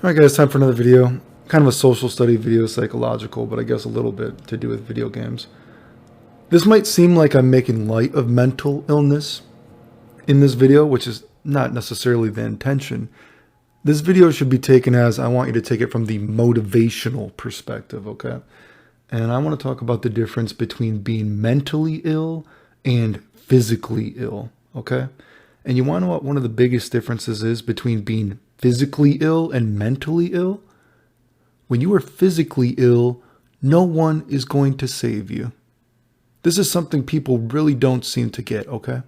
Alright guys, time for another video. Kind of a social study video, psychological, but I guess a little bit to do with video games. This might seem like I'm making light of mental illness in this video, which is not necessarily the intention. This video should be taken as, I want you to take it from the motivational perspective, okay? And I want to talk about the difference between being mentally ill and physically ill, okay? And you want to know what one of the biggest differences is between being physically ill and mentally ill? When you are physically ill, no one is going to save you. This is something people really don't seem to get, okay?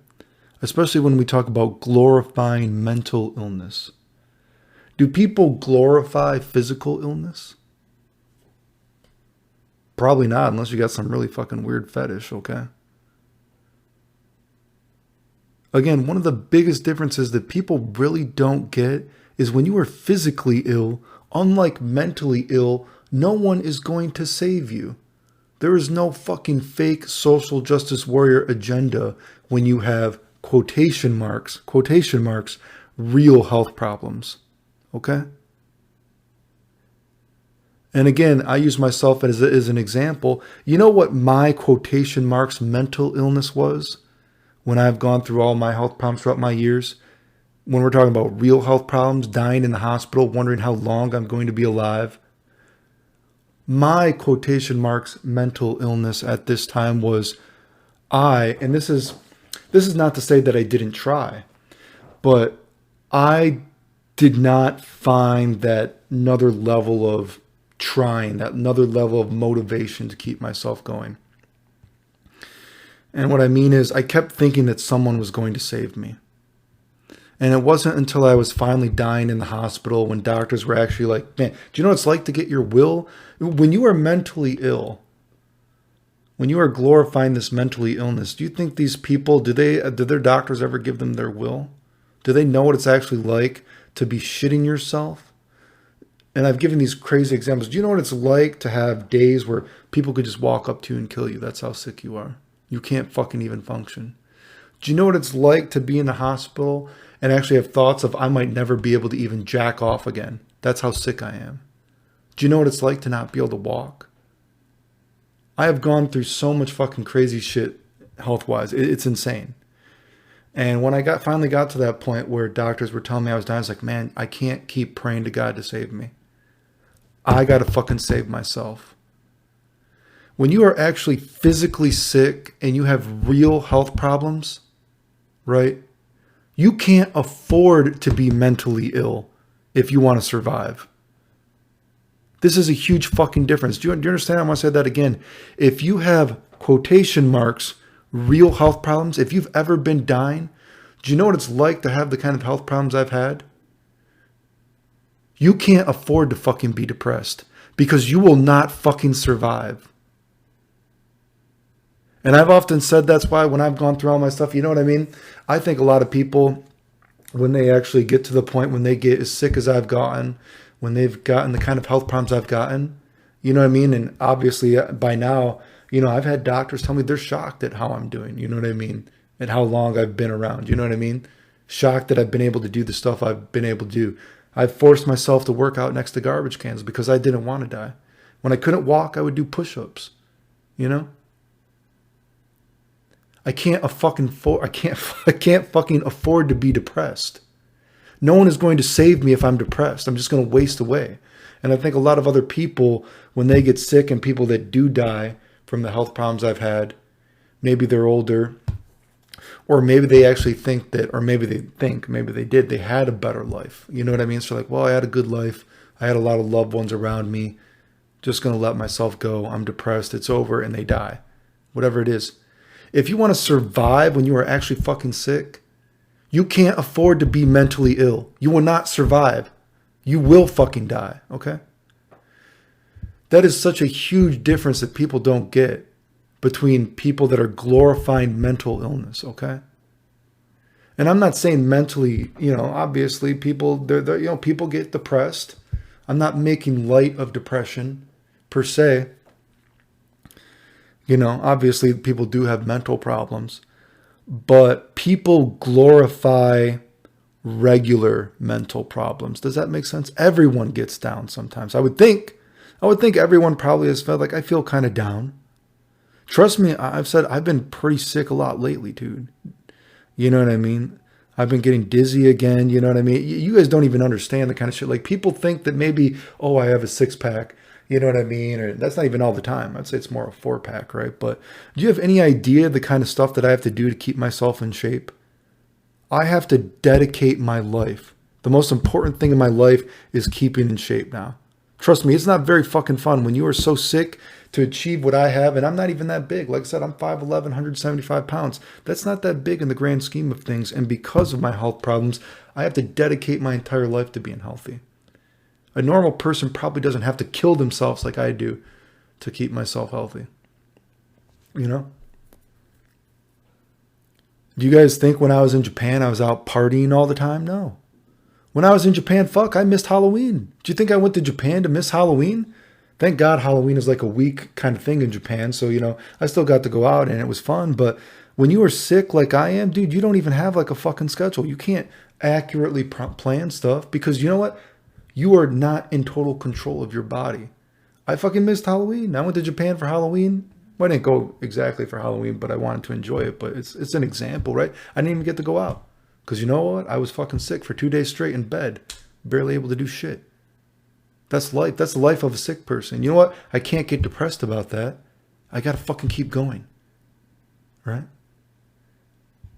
Especially when we talk about glorifying mental illness. Do people glorify physical illness? Probably not, unless you got some really fucking weird fetish, okay? Again, one of the biggest differences that people really don't get is when you are physically ill, unlike mentally ill, no one is going to save you. There is no fucking fake social justice warrior agenda when you have quotation marks, real health problems. Okay? And again, I use myself as an example. You know what my quotation marks mental illness was when I've gone through all my health problems throughout my years? When we're talking about real health problems, dying in the hospital, wondering how long I'm going to be alive. My quotation marks mental illness at this time was and this is not to say that I didn't try, but I did not find that another level of trying, that another level of motivation to keep myself going. And what I mean is I kept thinking that someone was going to save me. And it wasn't until I was finally dying in the hospital when doctors were actually like, man, do you know what it's like to get your will? When you are mentally ill, when you are glorifying this mentally illness, do you think these people, did their doctors ever give them their will? Do they know what it's actually like to be shitting yourself? And I've given these crazy examples. Do you know what it's like to have days where people could just walk up to you and kill you? That's how sick you are. You can't fucking even function. Do you know what it's like to be in the hospital and actually have thoughts of I might never be able to even jack off again? That's how sick I am. Do you know what it's like to not be able to walk? I have gone through so much fucking crazy shit health-wise. It's insane. And when I finally got to that point where doctors were telling me I was dying, I was like, man, I can't keep praying to God to save me. I got to fucking save myself. When you are actually physically sick and you have real health problems, right? You can't afford to be mentally ill if you want to survive. This is a huge fucking difference. Do you understand? I want to say that again. If you have quotation marks, real health problems, if you've ever been dying, do you know what it's like to have the kind of health problems I've had? You can't afford to fucking be depressed because you will not fucking survive. And I've often said that's why when I've gone through all my stuff, you know what I mean? I think a lot of people, when they actually get to the point when they get as sick as I've gotten, when they've gotten the kind of health problems I've gotten, you know what I mean? And obviously by now, you know, I've had doctors tell me they're shocked at how I'm doing, you know what I mean? And how long I've been around, you know what I mean? Shocked that I've been able to do the stuff I've been able to do. I've forced myself to work out next to garbage cans because I didn't want to die. When I couldn't walk, I would do push-ups, you know? I can't fucking afford to be depressed. No one is going to save me if I'm depressed. I'm just going to waste away. And I think a lot of other people, when they get sick and people that do die from the health problems I've had, maybe they're older, or maybe they actually think that, or maybe they did, they had a better life. You know what I mean? So like, well, I had a good life. I had a lot of loved ones around me. Just going to let myself go. I'm depressed. It's over. And they die. Whatever it is. If you want to survive when you are actually fucking sick, you can't afford to be mentally ill. You will not survive. You will fucking die, okay? That is such a huge difference that people don't get between people that are glorifying mental illness, okay? And I'm not saying mentally, you know, obviously people, people get depressed. I'm not making light of depression per se. You know, obviously people do have mental problems, but people glorify regular mental problems. Does that make sense? Everyone gets down sometimes. I would think everyone probably has felt like, I feel kind of down. Trust me, I've said I've been pretty sick a lot lately, dude. You know what I mean? I've been getting dizzy again. You know what I mean? You guys don't even understand the kind of shit. Like, people think that maybe, oh, I have a 6-pack. You know what I mean? Or that's not even all the time. I'd say it's more a 4-pack, right? But do you have any idea the kind of stuff that I have to do to keep myself in shape? I have to dedicate my life. The most important thing in my life is keeping in shape now. Trust me, it's not very fucking fun when you are so sick to achieve what I have. And I'm not even that big. Like I said, I'm 5'11", 175 pounds. That's not that big in the grand scheme of things. And because of my health problems, I have to dedicate my entire life to being healthy. A normal person probably doesn't have to kill themselves like I do to keep myself healthy. You know? Do you guys think when I was in Japan, I was out partying all the time? No. When I was in Japan, I missed Halloween. Do you think I went to Japan to miss Halloween? Thank God Halloween is like a week kind of thing in Japan. So, I still got to go out and it was fun. But when you are sick like I am, dude, you don't even have like a fucking schedule. You can't accurately plan stuff because you know what? You are not in total control of your body. I fucking missed Halloween. I went to Japan for Halloween. Well, I didn't go exactly for Halloween, but I wanted to enjoy it. But it's an example, right? I didn't even get to go out. Because you know what? I was fucking sick for 2 days straight in bed. Barely able to do shit. That's life. That's the life of a sick person. You know what? I can't get depressed about that. I got to fucking keep going. Right?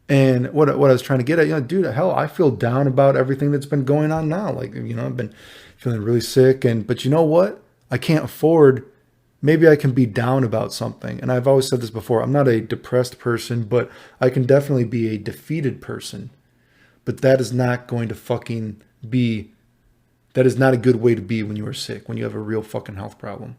And what I was trying to get at, dude, hell, I feel down about everything that's been going on now. Like, I've been feeling really sick. But you know what? I can't afford, maybe I can be down about something. And I've always said this before. I'm not a depressed person, but I can definitely be a defeated person. But that is not going to fucking be, that is not a good way to be when you are sick, when you have a real fucking health problem.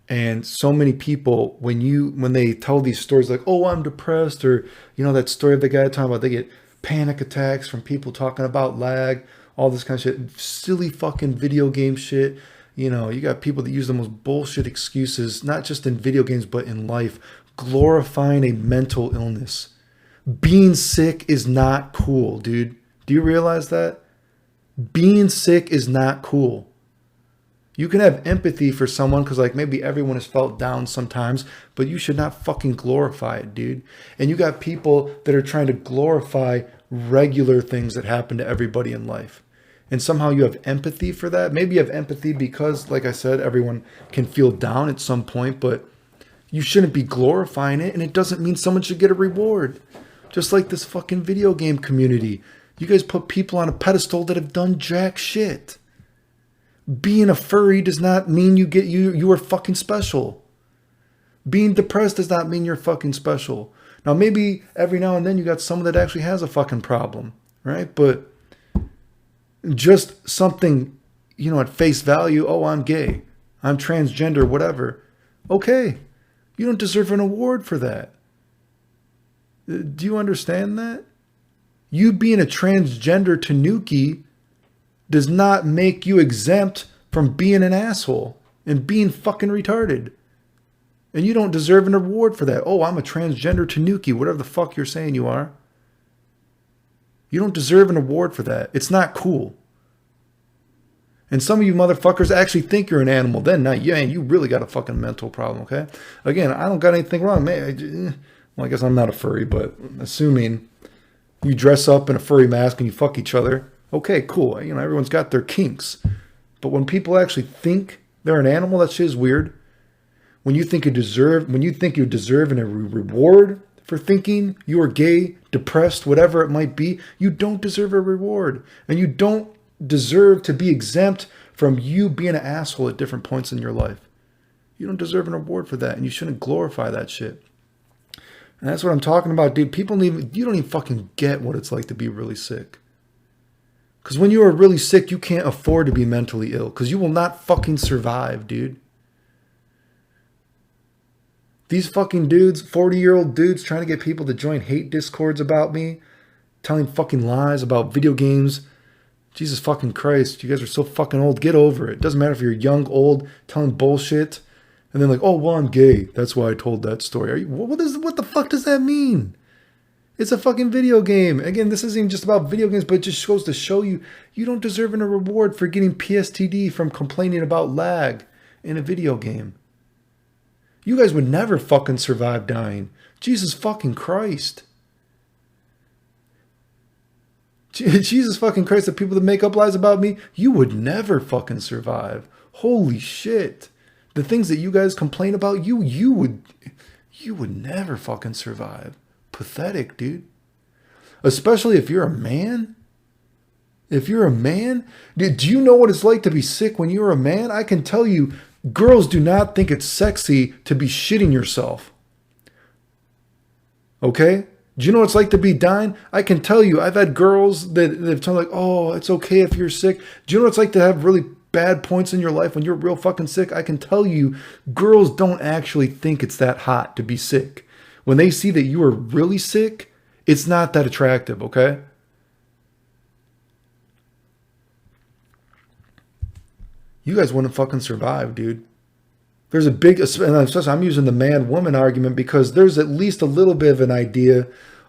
And so many people, when they tell these stories like, oh, I'm depressed, or, that story of the guy talking about they get panic attacks from people talking about lag, all this kind of shit, silly fucking video game shit. You got people that use the most bullshit excuses, not just in video games, but in life, glorifying a mental illness. Being sick is not cool, dude. Do you realize that? Being sick is not cool. You can have empathy for someone because like maybe everyone has felt down sometimes, but you should not fucking glorify it, dude. And you got people that are trying to glorify regular things that happen to everybody in life. And somehow you have empathy for that. Maybe you have empathy because, like I said, everyone can feel down at some point, but you shouldn't be glorifying it. And it doesn't mean someone should get a reward. Just like this fucking video game community. You guys put people on a pedestal that have done jack shit. Being a furry does not mean you are fucking special. Being depressed does not mean you're fucking special. Now maybe every now and then you got someone that actually has a fucking problem, right? But just something, at face value, oh, I'm gay, I'm transgender, whatever. Okay, you don't deserve an award for that. Do you understand that? You being a transgender tanuki does not make you exempt from being an asshole and being fucking retarded. And you don't deserve an award for that. Oh, I'm a transgender tanuki, whatever the fuck you're saying you are. You don't deserve an award for that. It's not cool. And some of you motherfuckers actually think you're an animal. Then, not you, and you really got a fucking mental problem, okay? Again, I don't got anything wrong. Man, well, I guess I'm not a furry, but assuming you dress up in a furry mask and you fuck each other, okay, cool. Everyone's got their kinks. But when people actually think they're an animal, that shit is weird. When you think you deserve a reward for thinking you are gay, depressed, whatever it might be, you don't deserve a reward. And you don't deserve to be exempt from you being an asshole at different points in your life. You don't deserve an award for that, and you shouldn't glorify that shit. And that's what I'm talking about, dude. You don't even fucking get what it's like to be really sick. Because when you are really sick, you can't afford to be mentally ill. Because you will not fucking survive, dude. These fucking dudes, 40-year-old dudes trying to get people to join hate discords about me. Telling fucking lies about video games. Jesus fucking Christ. You guys are so fucking old. Get over it. Doesn't matter if you're young, old, telling bullshit. And then like, oh, well, I'm gay. That's why I told that story. What the fuck does that mean? It's a fucking video game. Again, this isn't even just about video games, but it just goes to show you you don't deserve a reward for getting PSTD from complaining about lag in a video game. You guys would never fucking survive dying. Jesus fucking Christ. Jesus fucking Christ, the people that make up lies about me, you would never fucking survive. Holy shit. The things that you guys complain about, you would never fucking survive. Pathetic, dude. Especially if you're a man. If you're a man, do you know what it's like to be sick when you're a man? I can tell you, girls do not think it's sexy to be shitting yourself. Okay? Do you know what it's like to be dying? I can tell you, I've had girls that have told like, oh, it's okay if you're sick. Do you know what it's like to have really bad points in your life when you're real fucking sick? I can tell you, girls don't actually think it's that hot to be sick. When they see that you are really sick, it's not that attractive, okay? You guys wouldn't fucking survive, dude. There's a big, and especially I'm using the man-woman argument because there's at least a little bit of an idea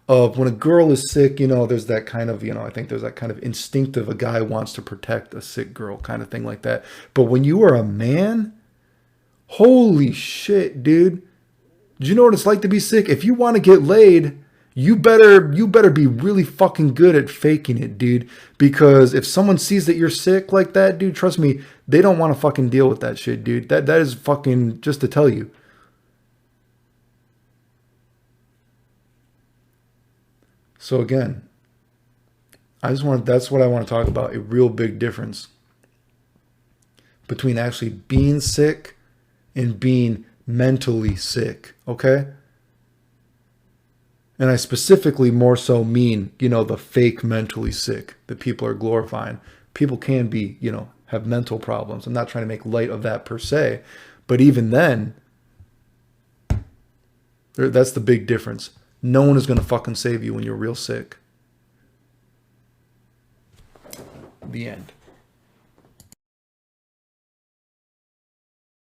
of when a girl is sick, you know, there's that kind of, you know, I think there's that kind of instinctive, a guy wants to protect a sick girl kind of thing like that. But when you are a man, holy shit, dude. Do you know what it's like to be sick? If you want to get laid, you better be really fucking good at faking it, dude. Because if someone sees that you're sick like that, dude, trust me, they don't want to fucking deal with that shit, dude. That is fucking just to tell you. So again, that's what I want to talk about, a real big difference between actually being sick and being mentally sick, okay? And I specifically more so mean, you know, the fake mentally sick that people are glorifying. People can be, you know, have mental problems. I'm not trying to make light of that per se. But even then, that's the big difference. No one is going to fucking save you when you're real sick. The end.